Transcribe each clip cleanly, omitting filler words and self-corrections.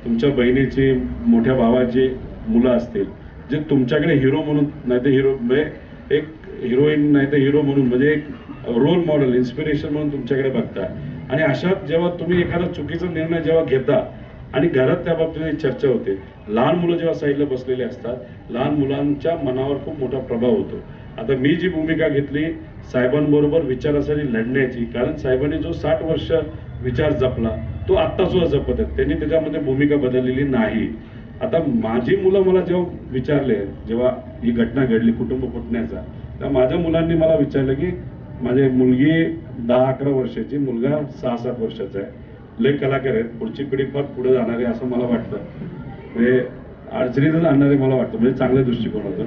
तुमच्या बहिणीची, मोठ्या भावाची मुलं असतील, जे तुमच्याकडे हिरो म्हणून नाही तर हिरो म्हणजे एक हिरोईन नाही तर हिरो म्हणून म्हणजे एक रोल मॉडेल, इन्स्पिरेशन म्हणून तुमच्याकडे बघता, आणि अशात जेव्हा तुम्ही एखादा चुकीचा निर्णय जेव्हा घेता आणि घरात त्या बाबतीत चर्चा होते, लहान मुलं जेव्हा साईडला बसलेले असतात, लहान मुलांच्या मनावर खूप मोठा प्रभाव होतो. आता मी जी भूमिका घेतली साहेबांबरोबर विचारासाठी लढण्याची, कारण साहेबांनी जो 60 वर्ष विचार जपला तो आत्ता सुद्धा जपत आहेत, त्यांनी त्याच्यामध्ये भूमिका बदललेली नाही. आता माझी मुलं मला जेव्हा विचारले, जेव्हा ही घटना घडली कुटुंब फुटण्याचा, तर माझ्या मुलांनी मला विचारलं की माझी मुलगी 10-11 वर्षाची, मुलगा 6-7 वर्षाचा आहे, लय कलाकार आहेत, पुढची पिढी फार पुढे जाणार आहे असं मला वाटतं, म्हणजे अडचणीतच आणणारे मला वाटतं, म्हणजे चांगल्या दृष्टिकोनातून.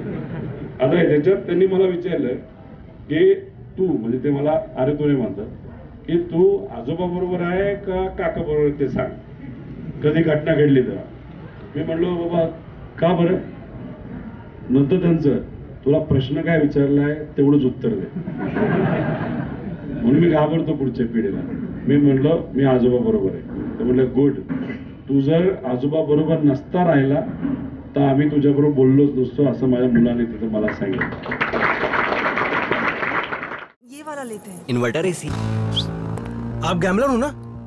आता त्याच्यात त्यांनी मला विचारलं की तू, म्हणजे ते मला अरे तुने म्हणतात, की तू आजोबा बरोबर आहे का काका बरोबर ते सांग, कधी घटना घडली तेव्हा. मी म्हणलो बाबा का बरं, नंतर त्यांचं तुला प्रश्न काय विचारलाय तेवढंच उत्तर दे, म्हणून मी घाबरतो पुढच्या पिढीला. मी म्हणलो मी आजोबा बरोबर आहे. तर म्हणलं गुड, तू जर आजोबा बरोबर नसता राहिला तर आम्ही तुझ्याबरोबर बोललोच नसतो, असं माझ्या मुलाने तिथं मला सांगितलं. ये वाला लेते हैं। Inverter AC. आप गैम्बलर हो ना?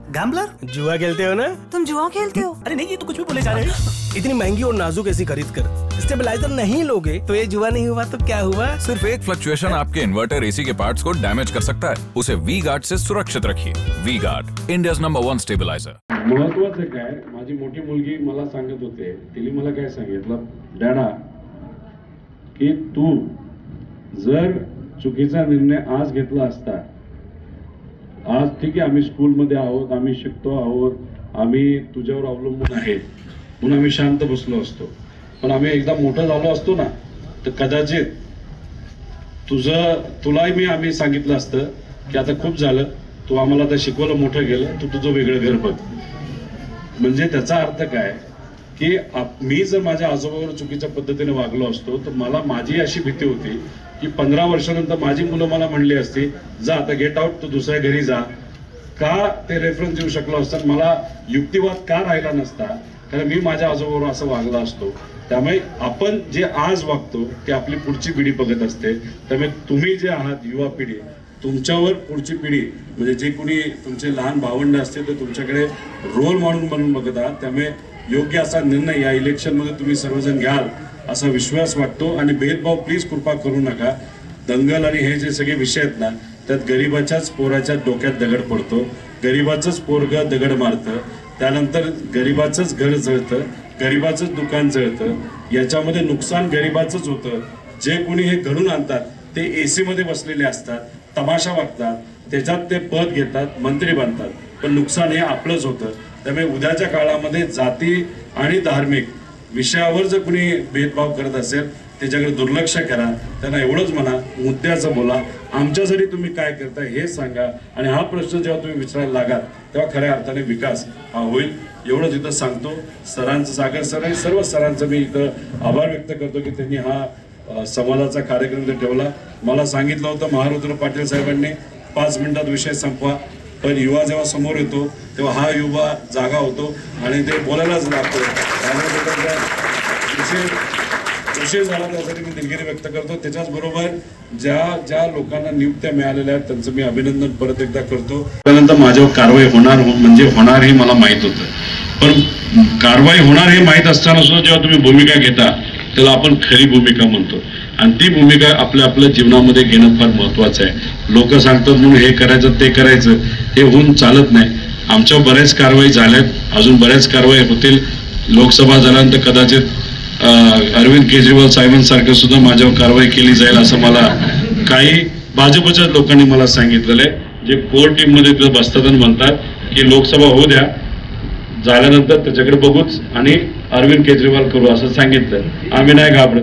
गैम्बलर? जुआ खेलते हो ना? तुम जुआ खेलते हो? अरे नहीं, ये तो कुछ भी बोले जा रहे हैं। इतनी महंगी और नाजुक एसी खरीद कर स्टेबलाइजर नहीं लोगे तो ये जुआ नहीं हुआ तो क्या हुआ? सिर्फ एक फ्लक्चुएशन आपके इन्वर्टर एसी के पार्ट्स को डैमेज कर सकता है। उसे वी गार्ड से सुरक्षित रखिए। V Guard, India's number 1 stabiliser. महत्वाचं काय, माझी मोठी मुलगी मला सांगत होते, तिने मला काय सांगितलं, डॅडा की तू जर चुकीचा निर्णय आज घेतला असता, आज ठीक आहे आम्ही स्कूलमध्ये आहोत, आम्ही शिकतो आहोत, आम्ही तुझ्यावर अवलंबून आहेत म्हणून आम्ही शांत बसलो असतो, पण आम्ही एकदा मोठं झालो असतो ना तर कदाचित तुलाही आम्ही सांगितलं असतं की आता खूप झालं, तू आम्हाला आता शिकवलं, मोठं केलं, तू तुझं वेगळं घर बघ. म्हणजे त्याचा अर्थ काय की मी जर माझ्या आजोबावर चुकीच्या पद्धतीने वागलो असतो तर मला माझी अशी भीती होती की 15 वर्षानंतर माझी मुलं मला म्हणली असती जा आता गेट आउट, तू दुसऱ्या घरी जा. का ते रेफरन्स देऊ शकलो असता, मला युक्तिवाद का राहिला नसता, कारण मी माझ्या आजोबावर असं वागला असतो. त्यामुळे आपण जे आज वागतो ते आपली पुढची पिढी बघत असते. त्यामुळे तुम्ही जे आहात युवा पिढी, तुमच्यावर पुढची पिढी म्हणजे जे कोणी तुमचे लहान भावंड असते ते तुमच्याकडे रोल मॉडेल म्हणून बघत आहात. त्यामुळे योग्य असा निर्णय या इलेक्शनमध्ये तुम्ही सर्वजण घ्याल असा विश्वास वाटतो. आणि भेदभाव प्लीज कृपा करू नका. दंगल आणि हे जे सगळे विषय आहेत ना, त्यात गरीबाच्याच पोराच्या डोक्यात दगड पडतो, गरीबाचंच पोरग दगड मारतं, त्यानंतर गरीबाचंच घर जळतं, गरीबाचंच दुकान जळतं, याच्यामध्ये नुकसान गरीबाचंच होतं. जे कोणी हे घडून आणतात ते एसी मध्ये बसलेले असतात, तमाशा वागतात, त्याच्यात ते पद घेतात, मंत्री बनतात, पण नुकसान हे आपलंच होतं. त्यामुळे उद्याच्या काळामध्ये जाती आणि धार्मिक विषयावर जर कुणी भेदभाव करत असेल त्याच्याकडे दुर्लक्ष करा. त्यांना एवढंच म्हणा, मुद्द्याचं बोला, आमच्यासाठी तुम्ही काय करताय हे सांगा. आणि हा प्रश्न जेव्हा तुम्ही विचारायला लागाल तेव्हा खऱ्या अर्थाने विकास हा होईल. एवढंच इथं सांगतो. सरांचं, सागर सर आणि सर्व सरांचं मी इथं आभार व्यक्त करतो की त्यांनी हा संवादाचा कार्यक्रम इथं ठेवला. मला सांगितलं होतं महारुद्र पाटील साहेबांनी 5 मिनिटात विषय संपवा, पण युवा जेव्हा समोर येतो तेव्हा हा युवा जागा होतो आणि ते बोलायलाच लागतो. त्यामुळे विषय झाला त्यासाठी मी दिलगिरी व्यक्त करतो. त्याच्याचबरोबर ज्या लोकांना नियुक्त्या मिळालेल्या आहेत त्यांचं मी अभिनंदन परत एकदा करतो. त्यानंतर माझ्यावर कारवाई होणार म्हणजे होणार हे मला माहीत होतं, पण कारवाई होणार हे माहीत असताना सुद्धा जेव्हा तुम्ही भूमिका घेता त्याला आपण खरी भूमिका म्हणतो. आणि ती भूमिका आपल्या जीवनामध्ये घेणं फार महत्वाचं आहे. लोक सांगतात म्हणून हे करायचं ते करायचं, हे होऊन चालत नाही. आमच्या बऱ्याच कारवाई झाल्यात, अजून बऱ्याच कारवाई होतील. लोकसभा झाल्यानंतर कदाचित अरविंद केजरीवाल साहेबांसारखं सुद्धा माझ्यावर कारवाई केली जाईल असं मला काही भाजपच्या लोकांनी मला सांगितलेलं आहे, जे कोर टीम मध्ये तिथं बसतात आणि म्हणतात की लोकसभा होऊ द्या, झाल्यानंतर त्याच्याकडे बघूच आणि अरविंद केजरीवाल करू असं सांगितलं. आम्ही नाही घाबरत.